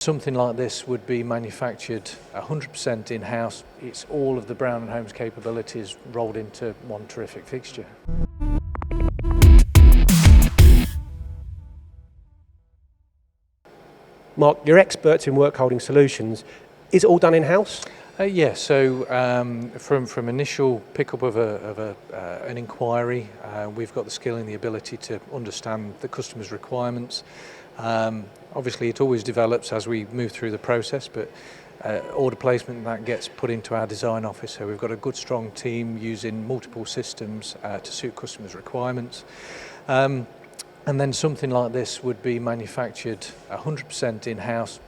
Something like this would be manufactured 100% in-house. It's all of the Brown Holmes capabilities rolled into one terrific fixture. Mark, you're experts in work holding solutions. Is it all done in-house? Yes, so from initial pickup of an inquiry, we've got the skill and the ability to understand the customer's requirements. Obviously it always develops as we move through the process, but order placement that gets put into our design office, so we've got a good strong team using multiple systems to suit customers' requirements. And then something like this would be manufactured 100% in-house,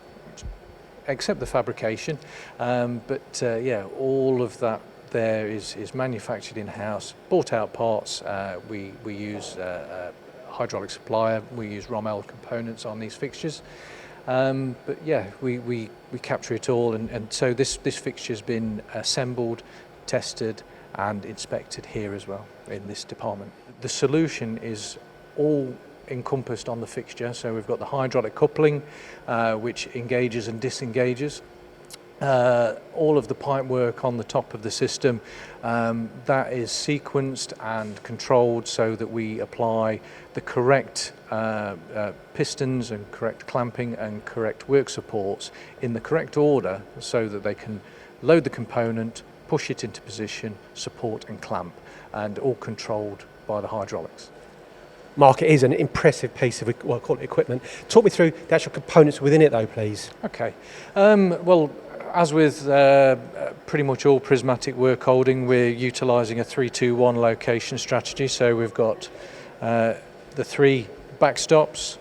except the fabrication, yeah, all of that there is manufactured in-house, bought out parts. We use a hydraulic supplier, we use Roemheld components on these fixtures, but yeah, we capture it all, and so this fixture's been assembled, tested and inspected here as well in this department. The solution is all encompassed on the fixture, so we've got the hydraulic coupling which engages and disengages, all of the pipe work on the top of the system that is sequenced and controlled so that we apply the correct pistons and correct clamping and correct work supports in the correct order so that they can load the component, push it into position, support and clamp, and all controlled by the hydraulics. Mark, it is an impressive piece of equipment. Talk me through the actual components within it though, please. Okay. Well, as with pretty much all prismatic work holding, we're utilising a 3-2-1 location strategy. So we've got the 3 back stops,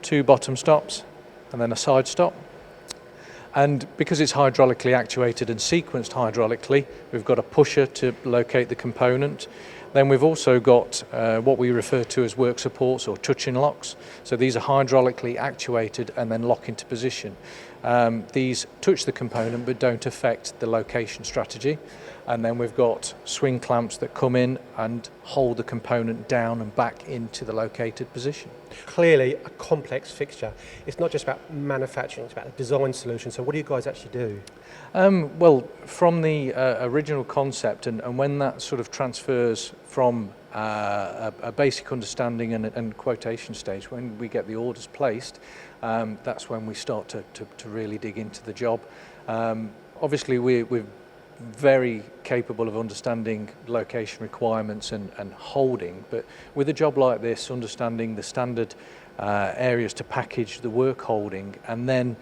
2 bottom stops, and then a side stop. And because it's hydraulically actuated and sequenced hydraulically, we've got a pusher to locate the component. Then we've also got what we refer to as work supports or touch-in locks. So these are hydraulically actuated and then lock into position. These touch the component but don't affect the location strategy. And then we've got swing clamps that come in and hold the component down and back into the located position. Clearly a complex fixture. It's not just about manufacturing, it's about a design solution. So what do you guys actually do? Well, from the original concept and when that sort of transfers from a basic understanding and quotation stage, when we get the orders placed, that's when we start to really dig into the job. Obviously we're very capable of understanding location requirements and holding, but with a job like this, understanding the standard areas to package the work holding and then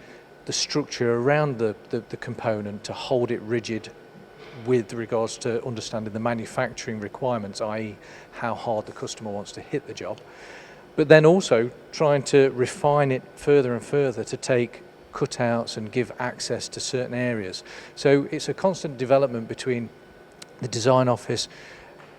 the structure around the component to hold it rigid with regards to understanding the manufacturing requirements, i.e. how hard the customer wants to hit the job, but then also trying to refine it further and further to take cutouts and give access to certain areas. So it's a constant development between the design office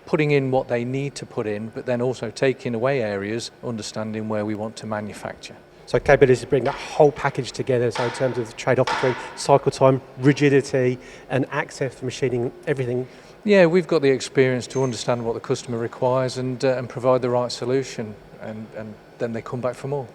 putting in what they need to put in, but then also taking away areas, understanding where we want to manufacture. So capability to bring that whole package together, so in terms of the trade-off between cycle time, rigidity and access for machining, everything. Yeah, we've got the experience to understand what the customer requires and provide the right solution, and then they come back for more.